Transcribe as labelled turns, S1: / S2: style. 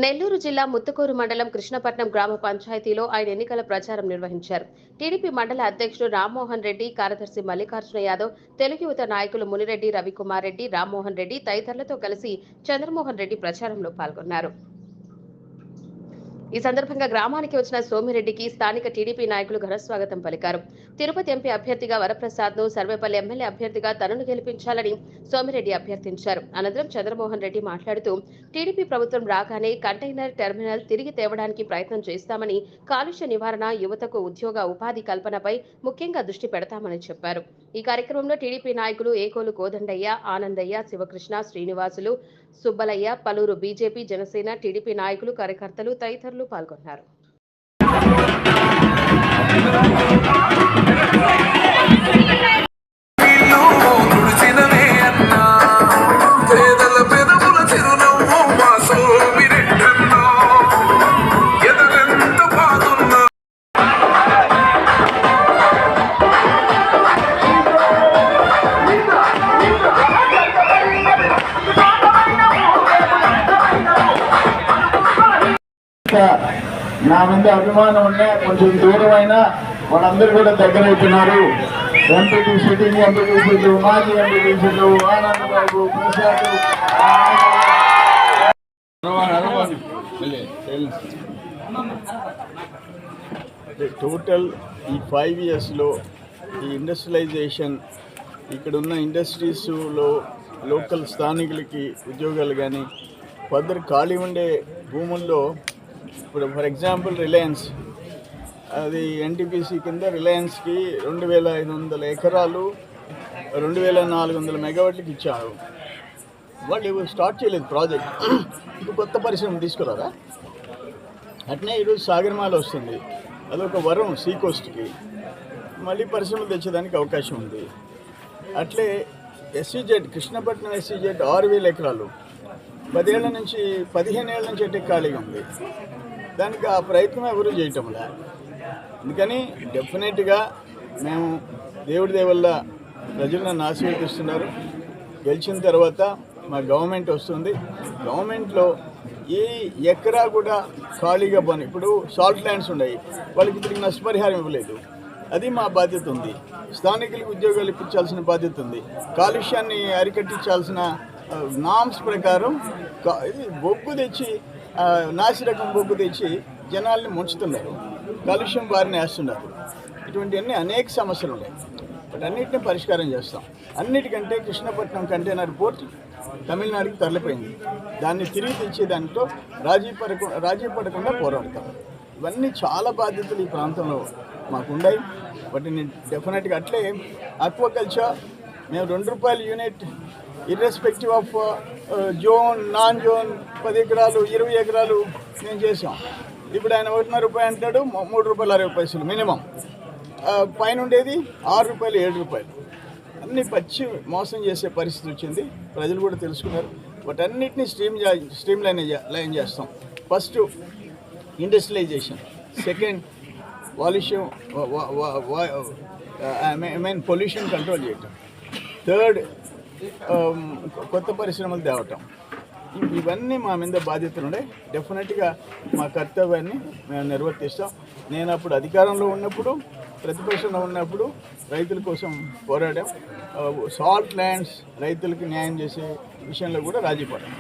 S1: నెల్లూరు జిల్లా ముత్తుకూరు మండలం కృష్ణపట్నం గ్రామ పంచాయతీలో ఆయన ఎన్నికల ప్రచారం నిర్వహించారు. టీడీపీ మండల అధ్యక్షుడు రామ్మోహన్ రెడ్డి, కార్యదర్శి మల్లికార్జున యాదవ్, తెలుగు యువత నాయకులు మునిరెడ్డి, రవికుమార్ రెడ్డి, రామ్మోహన్ రెడ్డి తదితరులతో కలిసి చంద్రమోహన్ రెడ్డి ప్రచారంలో పాల్గొన్నారు. ఈ సందర్భంగా గ్రామానికి వచ్చిన సోమిరెడ్డికి స్థానిక టీడీపీ నాయకులు ఘనస్వాగతం పలికారు. తిరుపతి ఎంపీ అభ్యర్థిగా వరప్రసాద్ ను, సర్వేపల్లి ఎమ్మెల్యే అభ్యర్థిగా తనను గెలిపించాలని సోమిరెడ్డి అభ్యర్థించారు. అనంతరం చంద్రమోహన్ రెడ్డి మాట్లాడుతూ టీడీపీ ప్రభుత్వం రాగానే కంటైనర్ టెర్మినల్ తిరిగి తేవడానికి ప్రయత్నం చేస్తామని, కాలుష్య నివారణ, యువతకు ఉద్యోగ ఉపాధి కల్పనపై ముఖ్యంగా దృష్టి పెడతామని చెప్పారు. ఈ కార్యక్రమంలో టీడీపీ నాయకులు ఏకోలు కోదండయ్య, ఆనందయ్య, శివకృష్ణ, శ్రీనివాసులు, సుబ్బలయ్య, పలువురు బీజేపీ, జనసేన, టీడీపీ నాయకులు, కార్యకర్తలు తదితరులు పాల్గొన్నారు.
S2: నా మీద అభిమానం ఉన్నా కొంచెం దూరమైనా వాళ్ళందరూ కూడా దగ్గర అవుతున్నారు. ఎంపీటీ సిట్టింగ్ ఎంపీటీ సీట్లు, మాజీ ఎంపీటీ సీట్లు, ఆనంద్ బాబు, ప్రసాద్, టోటల్ ఈ 5 yearsలో ఈ ఇండస్ట్రియలైజేషన్, ఇక్కడ ఉన్న ఇండస్ట్రీస్లో లోకల్ స్థానికులకి ఉద్యోగాలు కానీ, ఫర్దర్ ఖాళీ ఉండే భూముల్లో ఇప్పుడు ఫర్ ఎగ్జాంపుల్ రిలయన్స్, అది ఎన్టీపీసీ కింద రిలయన్స్కి 2500 ఎకరాలు 2400 మెగావాట్లకి ఇచ్చారు. వాళ్ళు స్టార్ట్ చేయలేదు ప్రాజెక్ట్. ఇప్పుడు కొత్త పరిశ్రమ తీసుకురారా? అట్నే ఈరోజు సాగర్మాల వస్తుంది, అదొక వరం సీ కోస్ట్కి, మళ్ళీ పరిశ్రమలు తెచ్చేదానికి అవకాశం ఉంది. అట్లే ఎస్సీజెడ్, కృష్ణపట్నం ఎస్సీజెడ్ 6000 ఎకరాలు 10 ఏళ్ల నుంచి 15 ఏళ్ల నుంచి అంటే ఖాళీగా ఉంది. దానికి ఆ ప్రయత్నం ఎవరు చేయటం లేదు. అందుకని డెఫినెట్గా మేము దేవుడి దేవల్ల ప్రజలు నన్ను ఆశీర్వదిస్తున్నారు. గెలిచిన తర్వాత మా గవర్నమెంట్ వస్తుంది. గవర్నమెంట్లో ఏ ఎకరా కూడా ఖాళీగా పోను. ఇప్పుడు సాల్ట్ ల్యాండ్స్ ఉన్నాయి, వాళ్ళకి ఇప్పుడు నష్టపరిహారం ఇవ్వలేదు. అది మా బాధ్యత ఉంది. స్థానికులకు ఉద్యోగాలు ఇప్పించాల్సిన బాధ్యత ఉంది. కాలుష్యాన్ని అరికట్టించాల్సిన నామ్స్ ప్రకారం ఇది బొగ్గు తెచ్చి, నాసిరకం బొగ్గు తెచ్చి జనాల్ని ముంచుతున్నారు, కాలుష్యం బారిన వేస్తున్నారు. ఇటువంటివన్నీ అనేక సమస్యలు ఉన్నాయి. వాటన్నిటిని పరిష్కారం చేస్తాం. అన్నిటికంటే కృష్ణపట్నం కంటైనర్ పోర్ట్ తమిళనాడుకి తరలిపోయింది. దాన్ని తిరిగి తెచ్చే దాంట్లో రాజీ పడకుండా పోరాడతాం. ఇవన్నీ చాలా బాధ్యతలు ఈ ప్రాంతంలో మాకున్నాయి. వాటిని డెఫినెట్గా అట్లే ఆక్వాకల్చర్ మేము ₹2 unit irrespective of zone, non zone 10 ఎకరాలు 20 ఎకరాలు మేము చేసాం. ఇప్పుడు ఆయన ₹1.5 అంటాడు, ₹3.60 మినిమం. పైన ఉండేది ₹6, ₹7. అన్నీ పచ్చి మోసం చేసే పరిస్థితి వచ్చింది. ప్రజలు కూడా తెలుసుకున్నారు. వాటన్నిటిని స్ట్రీమ్ లైన్ చేస్తాం. First industrialization, second pollution control చేయటం, థర్డ్ కొత్త పరిశ్రమలు తేవటం. ఇవన్నీ మా మీద బాధ్యతలు ఉన్నాయి. డెఫినెట్గా మా కర్తవ్యాన్ని మేము నిర్వర్తిస్తాం. నేను అప్పుడు అధికారంలో ఉన్నప్పుడు, ప్రతిపక్షంలో ఉన్నప్పుడు రైతుల కోసం పోరాడాం. సాల్ట్ ల్యాండ్స్ రైతులకు న్యాయం చేసే విషయంలో కూడా రాజీ పడ్డాం.